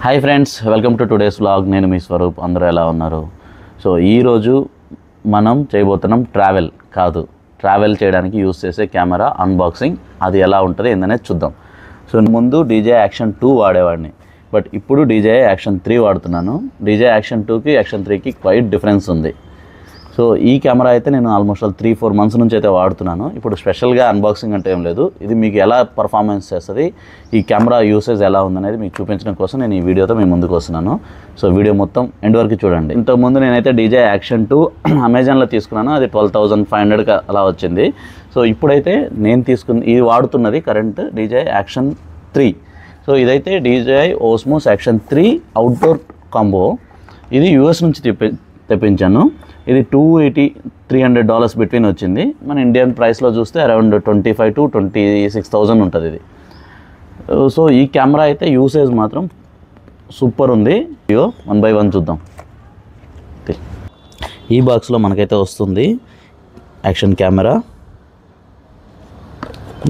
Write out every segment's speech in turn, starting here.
Hi friends, welcome to today's vlog. నేను మీ స్వరూప్. అందరూ ఎలా ఉన్నారు? సో ఈరోజు మనం చేయబోతున్నాం ట్రావెల్ చేయడానికి యూస్ చేసే కెమెరా అన్బాక్సింగ్. అది ఎలా ఉంటుంది ఏందనేది చూద్దాం. సో ముందు DJI Action 2 వాడేవాడిని, బట్ ఇప్పుడు DJI Action 3 వాడుతున్నాను. DJI Action 2కి Action 3కి క్వైట్ డిఫరెన్స్ ఉంది. సో ఈ కెమెరా అయితే నేను ఆల్మోస్ట్ 3-4 మంత్స్ నుంచి అయితే వాడుతున్నాను. ఇప్పుడు స్పెషల్గా అన్బాక్సింగ్ అంటే ఏం లేదు, ఇది మీకు ఎలా పర్ఫార్మెన్స్ చేస్తుంది, ఈ కెమెరా యూసేజ్ ఎలా ఉందనేది మీకు చూపించడం కోసం నేను ఈ వీడియోతో మీ ముందుకు వస్తున్నాను. సో వీడియో మొత్తం ఎండ్ వరకు చూడండి. ఇంతకుముందు నేనైతే DJI Action 2 అమెజాన్లో తీసుకున్నాను. అది 12,500 అలా వచ్చింది. సో ఇప్పుడైతే నేను ఇది వాడుతున్నది కరెంట్ DJI Action 3. సో ఇదైతే DJI Osmo Action 3 outdoor combo. ఇది US నుంచి తెప్పించాను. ఇది $280-300 బిట్వీన్ వచ్చింది. మన ఇండియన్ ప్రైస్లో చూస్తే అరౌండ్ 25,000 to 26,000 ఉంటుంది ఇది. సో ఈ కెమెరా అయితే యూసేజ్ మాత్రం సూపర్ ఉంది. ఇయో 1 by 1 చూద్దాం. ఈ బాక్స్లో మనకైతే వస్తుంది యాక్షన్ కెమెరా,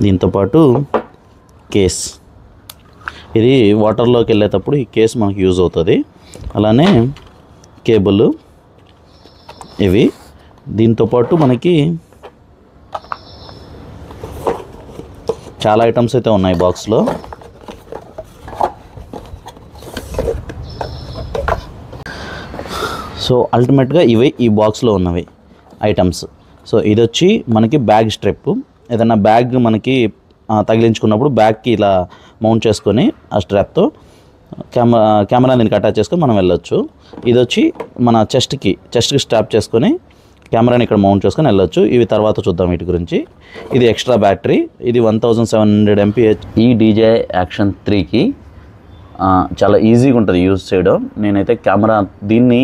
దీంతోపాటు కేస్. ఇది వాటర్లోకి వెళ్ళేటప్పుడు ఈ కేస్ మనకు యూజ్ అవుతుంది. అలానే కేబుల్ ఇవి. దీంతోపాటు మనకి చాలా ఐటమ్స్ అయితే ఉన్నాయి బాక్స్లో. సో అల్టిమేట్గా ఇవి ఈ బాక్స్లో ఉన్నవి ఐటమ్స్. సో ఇది వచ్చి మనకి బ్యాగ్ స్ట్రిప్. ఏదైనా బ్యాగ్ మనకి తగిలించుకున్నప్పుడు బ్యాగ్కి ఇలా మౌంట్ చేసుకొని ఆ స్ట్రాప్తో కెమెరా దీనికి అటాచ్ చేసుకొని మనం వెళ్ళొచ్చు. ఇది వచ్చి మన చెస్ట్కి స్ట్రాప్ చేసుకొని కెమెరాని ఇక్కడ మౌంట్ చేసుకొని వెళ్ళొచ్చు. ఇవి తర్వాత చూద్దాం వీటి గురించి. ఇది ఎక్స్ట్రా బ్యాటరీ, ఇది 1700 mAh. ఈ DJI Action 3కి చాలా ఈజీగా ఉంటుంది యూజ్ చేయడం. నేనైతే దీన్ని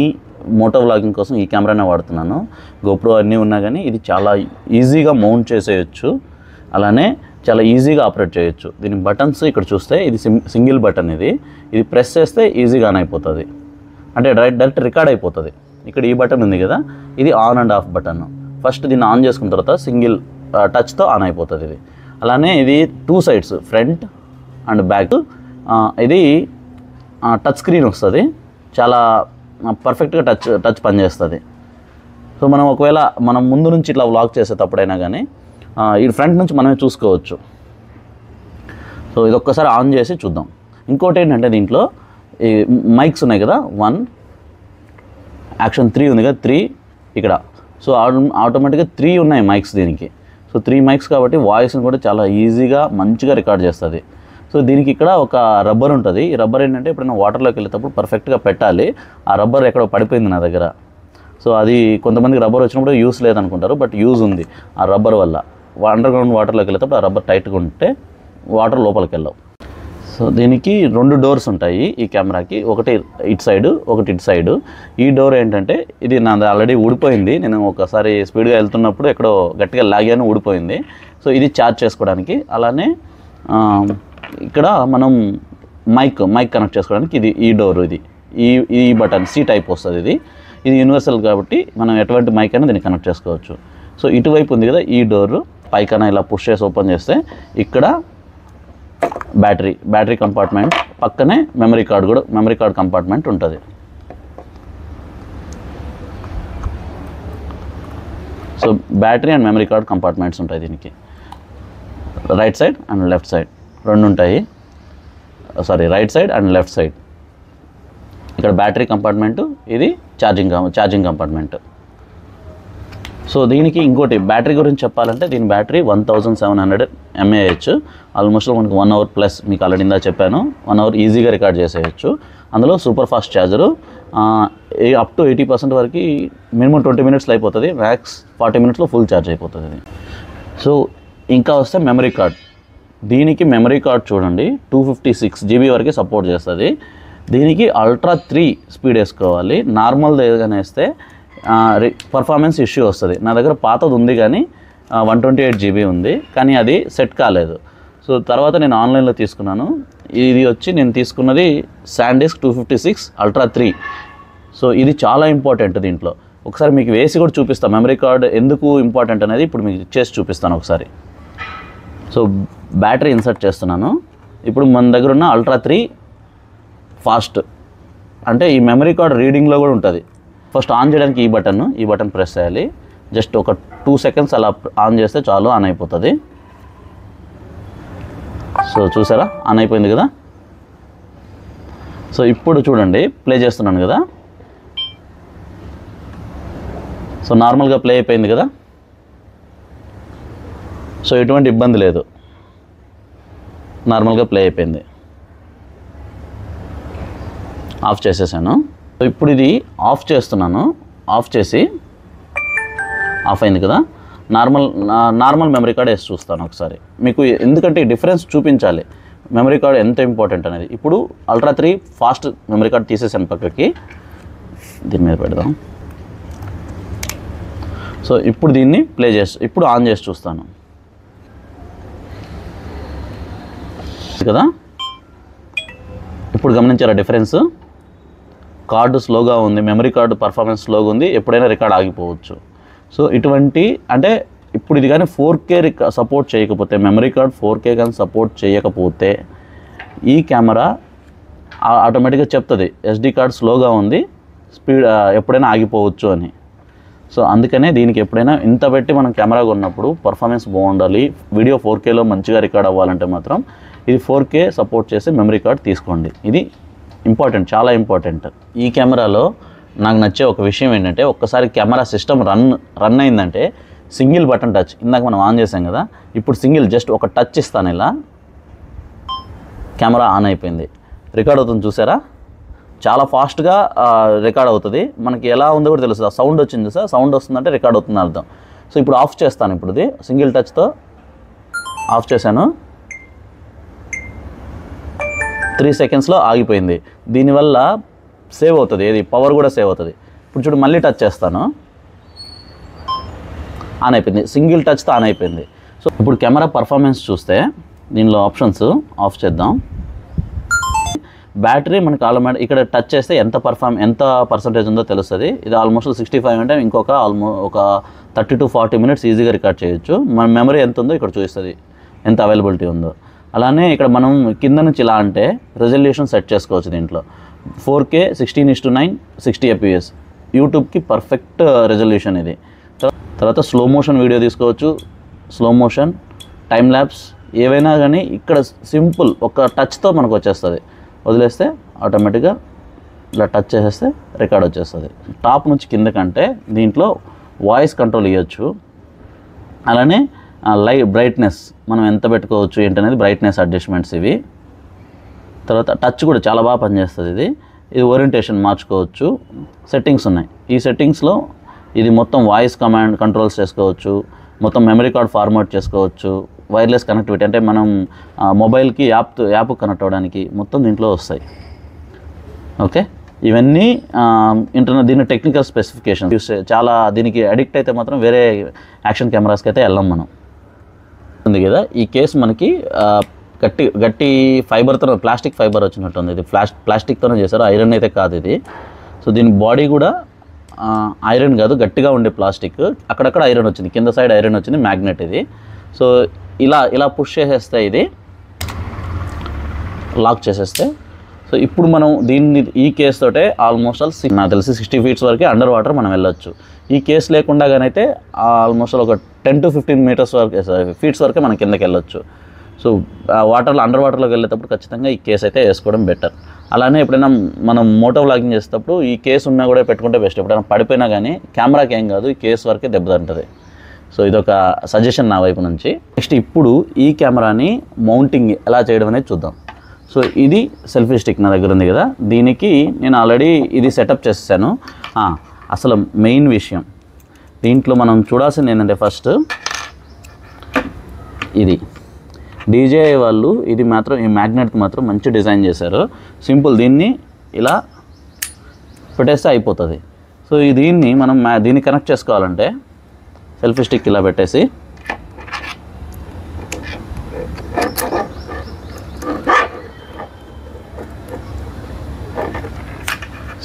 మోటో వ్లాగింగ్ కోసం ఈ కెమెరానే వాడుతున్నాను. GoPro అన్నీ ఉన్నా కానీ ఇది చాలా ఈజీగా మౌంట్ చేసేయచ్చు. అలానే చాలా ఈజీగా ఆపరేట్ చేయొచ్చు. దీని బటన్స్ ఇక్కడ చూస్తే ఇది సింగిల్ బటన్. ఇది ప్రెస్ చేస్తే ఈజీగా ఆన్ అయిపోతుంది, అంటే డైరెక్ట్ రికార్డ్ అయిపోతుంది. ఇక్కడ ఈ బటన్ ఉంది కదా, ఇది on and of button. First దీన్ని ఆన్ చేసుకున్న తర్వాత సింగిల్ టచ్తో ఆన్ అయిపోతుంది ఇది. అలానే ఇది 2 sides, ఫ్రంట్ అండ్ బ్యాక్. ఇది టచ్ స్క్రీన్ వస్తుంది, చాలా పర్ఫెక్ట్గా టచ్ పనిచేస్తుంది. సో మనం ముందు నుంచి ఇట్లా వ్లాగ్ చేసేటప్పుడైనా కానీ ఈ ఫ్రంట్ నుంచి మనమే చూసుకోవచ్చు. సో ఇది ఒక్కసారి ఆన్ చేసి చూద్దాం. ఇంకోటి ఏంటంటే దీంట్లో ఈ మైక్స్ ఉన్నాయి కదా, 1 Action 3 ఉంది కదా, 3 ఇక్కడ. సో ఆటోమేటిక్గా 3 ఉన్నాయి మైక్స్ దీనికి. సో 3 మైక్స్ కాబట్టి వాయిస్ని కూడా చాలా ఈజీగా మంచిగా రికార్డ్ చేస్తుంది. సో దీనికి ఇక్కడ ఒక రబ్బర్ ఉంటుంది. ఈ రబ్బర్ ఏంటంటే ఎప్పుడైనా వాటర్లోకి వెళ్ళేటప్పుడు పర్ఫెక్ట్గా పెట్టాలి. ఆ రబ్బర్ ఎక్కడో పడిపోయింది నా దగ్గర. సో అది కొంతమందికి రబ్బర్ వచ్చినప్పుడు యూస్ లేదనుకుంటారు, బట్ యూజ్ ఉంది ఆ రబ్బర్ వల్ల. అండర్గ్రౌండ్ వాటర్లోకి వెళ్ళేటప్పుడు ఆ రబ్బర్ టైట్గా ఉంటే వాటర్ లోపలికి వెళ్ళవు. సో దీనికి 2 డోర్స్ ఉంటాయి ఈ కెమెరాకి, ఒకటి ఇటు సైడు, ఒకటి ఇటు సైడు. ఈ డోర్ ఏంటంటే ఇది నాది ఆల్రెడీ ఊడిపోయింది. నేను ఒకసారి స్పీడ్గా వెళ్తున్నప్పుడు ఎక్కడో గట్టిగా లాగాను, ఊడిపోయింది. సో ఇది ఛార్జ్ చేసుకోవడానికి. అలానే ఇక్కడ మనం మైక్ కనెక్ట్ చేసుకోవడానికి ఇది ఈ డోర్. ఈ బటన్ C టైప్ వస్తుంది. ఇది యూనివర్సల్ కాబట్టి మనం ఎటువంటి మైక్ అయినా దీన్ని కనెక్ట్ చేసుకోవచ్చు. సో ఇటువైపు ఉంది కదా ఈ డోర్, పైకైనా ఇలా పుష్ చేసి ఓపెన్ చేస్తే ఇక్కడ బ్యాటరీ కంపార్ట్మెంట్, పక్కనే మెమరీ కార్డ్ కంపార్ట్మెంట్ ఉంటుంది. So battery and memory card compartments ఉంటాయి దీనికి. Right side and left side 2 ఉంటాయి. Right side and left side. ఇక్కడ బ్యాటరీ కంపార్ట్మెంటు, ఇది ఛార్జింగ్ కంపార్ట్మెంట్. సో దీనికి ఇంకోటి బ్యాటరీ గురించి చెప్పాలంటే దీని బ్యాటరీ 1700 mAh. ఆల్మోస్ట్ మనకు 1 hour ప్లస్. మీకు ఆల్రెడీ ఇందా చెప్పాను, 1 hour ఈజీగా రికార్డ్ చేసేయచ్చు. అందులో super fast charger. Up to 80% వరకు మినిమం 20 minutesలో అయిపోతుంది. మ్యాక్స్ 40 minutesలో ఫుల్ ఛార్జ్ అయిపోతుంది ఇది. సో ఇంకా వస్తే మెమరీ కార్డ్. దీనికి మెమరీ కార్డ్ చూడండి 256 GB వరకు సపోర్ట్ చేస్తుంది. దీనికి Ultra 3 స్పీడ్ వేసుకోవాలి. నార్మల్ది ఏదైనా వేస్తే పర్ఫార్మెన్స్ ఇష్యూ వస్తుంది. నా దగ్గర పాతది ఉంది కానీ 128 GB ఉంది, కానీ అది సెట్ కాలేదు. సో తర్వాత నేను ఆన్లైన్లో తీసుకున్నాను. ఇది వచ్చి నేను తీసుకున్నది SanDisk 256 Ultra 3. సో ఇది చాలా ఇంపార్టెంట్ దీంట్లో. ఒకసారి మీకు వేసి కూడా చూపిస్తాను. మెమరీ కార్డ్ ఎందుకు ఇంపార్టెంట్ అనేది ఇప్పుడు మీకు చేసి చూపిస్తాను ఒకసారి. సో బ్యాటరీ ఇన్సర్ట్ చేస్తున్నాను. ఇప్పుడు మన దగ్గర ఉన్న Ultra 3 ఫాస్ట్ అంటే ఈ మెమరీ కార్డ్ రీడింగ్లో కూడా ఉంటుంది. ఫస్ట్ ఆన్ చేయడానికి ఈ బటన్ ప్రెస్ చేయాలి. జస్ట్ ఒక 2 సెకండ్స్ అలా ఆన్ చేస్తే చాలు, ఆన్ అయిపోతుంది. సో చూసారా, ఆన్ అయిపోయింది కదా. సో ఇప్పుడు చూడండి, ప్లే చేస్తున్నాను కదా. సో నార్మల్గా ప్లే అయిపోయింది కదా. సో ఎటువంటి ఇబ్బంది లేదు, నార్మల్గా ప్లే అయిపోయింది. ఆఫ్ చేసేసాను. సో ఇప్పుడు ఇది ఆఫ్ చేస్తున్నాను. ఆఫ్ చేసి ఆఫ్ అయింది కదా. నార్మల్ మెమరీ కార్డ్ వేసి చూస్తాను ఒకసారి మీకు, ఎందుకంటే ఈ డిఫరెన్స్ చూపించాలి మెమరీ కార్డ్ ఎంత ఇంపార్టెంట్ అనేది. ఇప్పుడు అల్ట్రా 3 ఫాస్ట్ మెమరీ కార్డ్ తీసేసాను పక్కకి, దీని మీద పెడదాం. సో ఇప్పుడు దీన్ని ఇప్పుడు ఆన్ చేసి చూస్తాను కదా. ఇప్పుడు గమనించారా డిఫరెన్స్? కార్డు స్లోగా ఉంది, మెమరీ కార్డు పర్ఫార్మెన్స్ స్లోగా ఉంది, ఎప్పుడైనా రికార్డ్ ఆగిపోవచ్చు. సో ఇటువంటి అంటే ఇప్పుడు ఇది కానీ 4K సపోర్ట్ చేయకపోతే, మెమరీ కార్డ్ 4K కానీ సపోర్ట్ చేయకపోతే ఈ కెమెరా ఆటోమేటిక్గా చెప్తుంది SD కార్డ్ స్లోగా ఉంది, స్పీడ్ ఎప్పుడైనా ఆగిపోవచ్చు అని. సో అందుకనే దీనికి ఎప్పుడైనా ఇంత పెట్టి మనం కెమెరా కొన్నప్పుడు పర్ఫార్మెన్స్ బాగుండాలి, వీడియో 4Kలో మంచిగా రికార్డ్ అవ్వాలంటే మాత్రం ఇది 4K సపోర్ట్ చేసే మెమరీ కార్డ్ తీసుకోండి. ఇది ఇంపార్టెంట్, చాలా ఇంపార్టెంట్. ఈ కెమెరాలో నాకు నచ్చే ఒక విషయం ఏంటంటే, ఒక్కసారి కెమెరా సిస్టమ్ రన్ అయిందంటే సింగిల్ బటన్ టచ్, ఇందాక మనం ఆన్ చేసాం కదా, ఇప్పుడు సింగిల్ జస్ట్ ఒక టచ్ ఇస్తాను, ఇలా కెమెరా ఆన్ అయిపోయింది, రికార్డ్ అవుతుంది. చూసారా, చాలా ఫాస్ట్గా రికార్డ్ అవుతుంది. మనకి ఎలా ఉందో కూడా తెలుస్తుంది. సౌండ్ వచ్చింది సార్, సౌండ్ వస్తుందంటే రికార్డ్ అవుతుంది అర్థం. సో ఇప్పుడు ఆఫ్ చేస్తాను. ఇప్పుడు ఇది సింగిల్ టచ్తో ఆఫ్ చేశాను, 3 సెకండ్స్లో ఆగిపోయింది. దీనివల్ల సేవ్ అవుతుంది, ఏది పవర్ కూడా సేవ్ అవుతుంది. ఇప్పుడు చూడు, మళ్ళీ టచ్ చేస్తాను, ఆన్ అయిపోయింది, సింగిల్ టచ్తో ఆన్ అయిపోయింది. సో ఇప్పుడు కెమెరా పర్ఫార్మెన్స్ చూస్తే దీనిలో ఆప్షన్స్ ఆఫ్ చేద్దాం. బ్యాటరీ మనకి ఆల్మోస్ట్ ఇక్కడ టచ్ చేస్తే ఎంత పర్సంటేజ్ ఉందో తెలుస్తుంది. ఇది ఆల్మోస్ట్ 65 అంటే ఇంకొక ఒక 30 to 40 మినిట్స్ ఈజీగా రికార్డ్ చేయొచ్చు. మన మెమరీ ఎంత ఉందో ఇక్కడ చూపిస్తుంది, ఎంత అవైలబిలిటీ ఉందో. అలానే ఇక్కడ మనం కింద నుంచి ఇలా అంటే రెజల్యూషన్ సెట్ చేసుకోవచ్చు. దీంట్లో 4K 16:9 60 fps యూట్యూబ్కి పర్ఫెక్ట్ రెజల్యూషన్ ఇది. తర్వాత స్లో మోషన్ వీడియో తీసుకోవచ్చు, స్లో మోషన్, టైం ల్యాప్స్, ఏవైనా కానీ ఇక్కడ సింపుల్ ఒక టచ్తో మనకు వచ్చేస్తుంది. వదిలేస్తే ఆటోమేటిక్గా ఇలా టచ్ చేసేస్తే రికార్డ్ వచ్చేస్తుంది. టాప్ నుంచి కిందకంటే దీంట్లో వాయిస్ కంట్రోల్ ఇవ్వచ్చు. అలానే బ్రైట్నెస్ మనం ఎంత పెట్టుకోవచ్చు ఏంటనేది బ్రైట్నెస్ అడ్జస్ట్మెంట్స్ ఇవి. తర్వాత టచ్ కూడా చాలా బాగా పనిచేస్తుంది. ఇది ఓరియంటేషన్ మార్చుకోవచ్చు, సెట్టింగ్స్ ఉన్నాయి. ఈ సెట్టింగ్స్లో ఇది మొత్తం వాయిస్ కంట్రోల్స్ చేసుకోవచ్చు, మొత్తం మెమరీ కార్డ్ ఫార్మాట్ చేసుకోవచ్చు, వైర్లెస్ కనెక్టివిటీ అంటే మనం మొబైల్కి యాప్ కనెక్ట్ అవ్వడానికి మొత్తం దీంట్లో వస్తాయి. ఓకే, ఇవన్నీ దీని టెక్నికల్ స్పెసిఫికేషన్ చాలా. దీనికి అడిక్ట్ అయితే మాత్రం వేరే యాక్షన్ కెమెరాస్కి అయితే వెళ్ళాం మనం. ఉంది కదా, ఈ కేస్ మనకి గట్టి ఫైబర్తో, ప్లాస్టిక్ ఫైబర్ వచ్చినట్టుంది. ఇది ప్లాస్టిక్తోనే చేశారు, ఐరన్ అయితే కాదు ఇది. సో దీని బాడీ కూడా ఐరన్ కాదు, గట్టిగా ఉండే ప్లాస్టిక్. అక్కడక్కడ ఐరన్ వచ్చింది, కింద సైడ్ ఐరన్ వచ్చింది, మ్యాగ్నెట్ ఇది. సో ఇలా పుష్ చేసేస్తే ఇది లాక్ చేసేస్తే, సో ఇప్పుడు మనం ఈ కేస్ తోటే ఆల్మోస్ట్ నాకు తెలిసి 60 feet వరకు అండర్ వాటర్ మనం వెళ్ళొచ్చు. ఈ కేస్ లేకుండా కానైతే ఆల్మోస్ట్ ఒక 10 to 15 meters వరకు ఫీట్స్ వరకే మనం కిందకి వెళ్ళొచ్చు. సో అండర్ వాటర్లోకి వెళ్ళేటప్పుడు ఖచ్చితంగా ఈ కేస్ అయితే వేసుకోవడం బెటర్. అలానే ఎప్పుడైనా మనం మోటో వ్లాగింగ్ చేసేటప్పుడు ఈ కేస్ ఉన్నా కూడా పెట్టుకుంటే బెస్ట్. ఎప్పుడైనా పడిపోయినా కానీ కెమెరాకి ఏం కాదు, ఈ కేస్ వరకే దెబ్బతింటుంది. సో ఇదొక సజెషన్ నా వైపు నుంచి. నెక్స్ట్ ఇప్పుడు ఈ కెమెరాని మౌంటింగ్ ఎలా చేయడం అనేది చూద్దాం. సో ఇది సెల్ఫీ స్టిక్ నా దగ్గర ఉంది కదా, దీనికి నేను ఆల్రెడీ ఇది సెటప్ చేసేసాను. అసలు మెయిన్ విషయం దీంట్లో మనం చూడాల్సింది ఏంటంటే, ఫస్ట్ ఇది DJI వాళ్ళు ఇది మాత్రం ఈ మ్యాగ్నెట్కి మాత్రం మంచి డిజైన్ చేశారు. సింపుల్, దీన్ని ఇలా పెట్టేస్తే అయిపోతుంది. సో దీన్ని మనం దీన్ని కనెక్ట్ చేసుకోవాలంటే సెల్ఫీ స్టిక్ ఇలా పెట్టేసి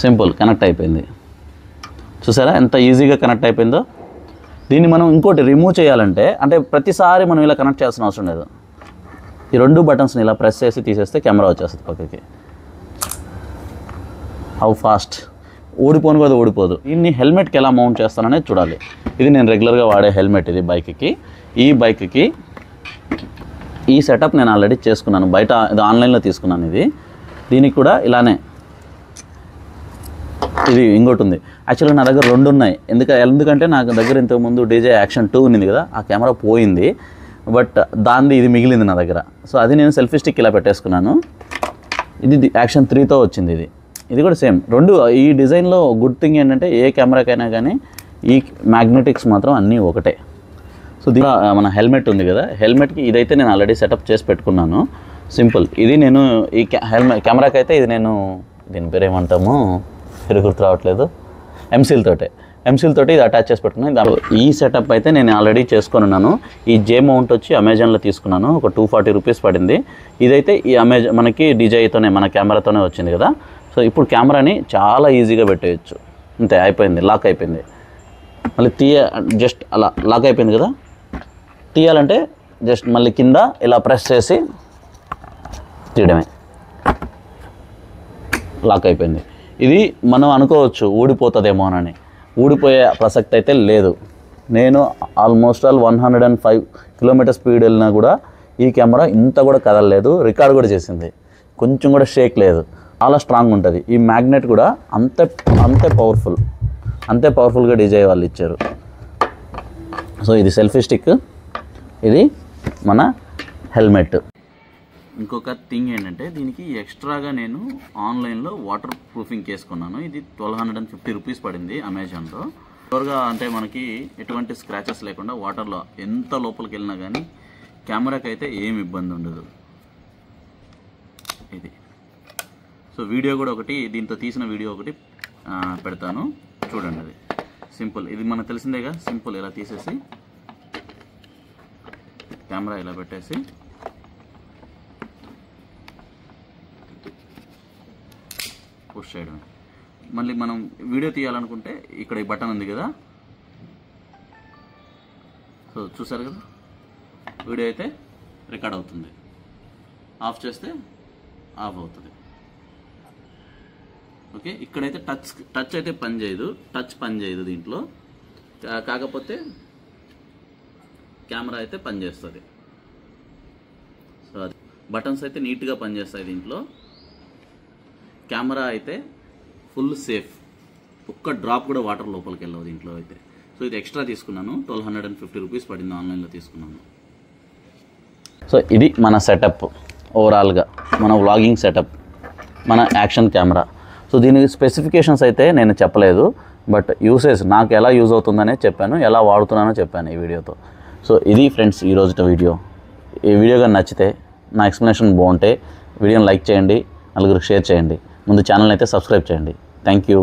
సింపుల్ కనెక్ట్ అయిపోయింది. చూసారా ఎంత ఈజీగా కనెక్ట్ అయిపోయిందో. దీన్ని మనం ఇంకోటి రిమూవ్ చేయాలంటే, అంటే ప్రతిసారి మనం ఇలా కనెక్ట్ చేయాల్సిన అవసరం లేదు. ఈ 2 బటన్స్ని ఇలా ప్రెస్ చేసి తీసేస్తే కెమెరా వచ్చేస్తుంది పక్కకి. హౌ ఫాస్ట్ ఊడిపోను కూడా ఊడిపోదు. దీన్ని హెల్మెట్కి ఎలా మౌంట్ చేస్తాననేది చూడాలి. ఇది నేను రెగ్యులర్గా వాడే హెల్మెట్. ఇది బైక్కి. ఈ బైక్కి ఈ సెటప్ నేను ఆల్రెడీ చేసుకున్నాను, బయట ఇది ఆన్లైన్లో తీసుకున్నాను. దీనికి కూడా ఇలానే ఇది ఇంకోటి ఉంది. యాక్చువల్గా నా దగ్గర 2 ఉన్నాయి. ఎందుకంటే నాకు దగ్గర ఇంతకుముందు DJI Action 2 ఉంది కదా, ఆ కెమెరా పోయింది. బట్ దానిది ఇది మిగిలింది నా దగ్గర. సో అది నేను సెల్ఫీ స్టిక్ ఇలా పెట్టేసుకున్నాను. ఇది Action 3తో వచ్చింది. ఇది కూడా సేమ్. 2 ఈ డిజైన్లో గుడ్ థింగ్ ఏంటంటే ఏ కెమెరాకైనా కానీ ఈ మ్యాగ్నెటిక్స్ మాత్రం అన్నీ ఒకటే. సో దీని మన హెల్మెట్ ఉంది కదా, హెల్మెట్కి ఇదైతే నేను ఆల్రెడీ సెటప్ చేసి పెట్టుకున్నాను. సింపుల్. ఇది నేను ఈ కెమెరాకి అయితే ఇది నేను దీని పేరు ఏమంటాము గుర్తు రావట్లేదు, ఎంసీల్ తోటి ఇది అటాచ్ చేసి పెట్టుకున్నాను. ఈ సెటప్ అయితే నేను ఆల్రెడీ చేసుకొని ఉన్నాను. ఈ జే మౌంట్ వచ్చి అమెజాన్లో తీసుకున్నాను, ఒక 240 రూపీస్ పడింది. ఇదైతే ఈ మనకి DJIతోనే మన కెమెరాతోనే వచ్చింది కదా. సో ఇప్పుడు కెమెరాని చాలా ఈజీగా పెట్టేయచ్చు. అంతే, అయిపోయింది, లాక్ అయిపోయింది. మళ్ళీ జస్ట్ అలా లాక్ అయిపోయింది కదా. తీయాలంటే జస్ట్ మళ్ళీ కింద ఇలా ప్రెస్ చేసి తీయడమే, లాక్ అయిపోయింది. ఇది మనం అనుకోవచ్చు ఊడిపోతుందేమో అని, ఊడిపోయే ప్రసక్తి అయితే లేదు. నేను ఆల్మోస్ట్ 105 కిలోమీటర్ స్పీడ్ వెళ్ళినా కూడా ఈ కెమెరా ఇంత కూడా కదలలేదు. రికార్డ్ కూడా చేసింది, కొంచెం కూడా షేక్ లేదు. చాలా స్ట్రాంగ్ ఉంటుంది. ఈ మ్యాగ్నెట్ కూడా అంతే పవర్ఫుల్గా DJI వాళ్ళు ఇచ్చారు. సో ఇది సెల్ఫీ స్టిక్, ఇది మన హెల్మెట్. ఇంకొక థింగ్ ఏంటంటే దీనికి ఎక్స్ట్రాగా నేను ఆన్లైన్లో వాటర్ ప్రూఫింగ్ చేసుకున్నాను. ఇది 1250 రూపీస్ పడింది అమెజాన్లో. త్వరగా అంటే మనకి ఎటువంటి స్క్రాచెస్ లేకుండా వాటర్లో ఎంత లోపలికి వెళ్ళినా కానీ కెమెరాకి అయితే ఏం ఇబ్బంది ఉండదు. ఇది సో వీడియో కూడా ఒకటి, దీంతో తీసిన వీడియో ఒకటి పెడతాను, చూడండి. అది సింపుల్. ఇది మనకు తెలిసిందేగా, సింపుల్. ఇలా తీసేసి కెమెరా ఇలా పెట్టేసి పుష్ చేయడమే. మళ్ళీ మనం వీడియో తీయాలనుకుంటే ఇక్కడ ఈ బటన్ ఉంది కదా, సో చూసారు కదా, వీడియో అయితే రికార్డ్ అవుతుంది. ఆఫ్ చేస్తే ఆఫ్ అవుతుంది. ఓకే, ఇక్కడైతే టచ్ అయితే పనిచేయదు దీంట్లో. కాకపోతే కెమెరా అయితే పనిచేస్తుంది. సో అది బటన్స్ అయితే నీట్గా పనిచేస్తాయి దీంట్లో. కెమెరా అయితే ఫుల్ సేఫ్, ఒక్క డ్రాప్ కూడా వాటర్ లోపలికి వెళ్ళవు దీంట్లో అయితే. సో ఇది ఎక్స్ట్రా తీసుకున్నాను, 1250 రూపీస్ పడింది, ఆన్లైన్లో తీసుకున్నాను. సో ఇది మన సెటప్ ఓవరాల్గా, మన వ్లాగింగ్ సెటప్, మన యాక్షన్ కెమెరా. సో దీనికి స్పెసిఫికేషన్స్ అయితే నేను చెప్పలేదు, బట్ యూసేజ్ నాకు ఎలా యూజ్ అవుతుందనే చెప్పాను, ఎలా వాడుతున్నానో చెప్పాను ఈ వీడియోతో. సో ఇది ఫ్రెండ్స్ ఈరోజు వీడియో. ఈ వీడియో కానీ నచ్చితే, నా ఎక్స్ప్లెనేషన్ బాగుంటే వీడియోని లైక్ చేయండి, నలుగురికి షేర్ చేయండి, ముందు ఛానల్ అయితే సబ్స్క్రైబ్ చేయండి. Thank you.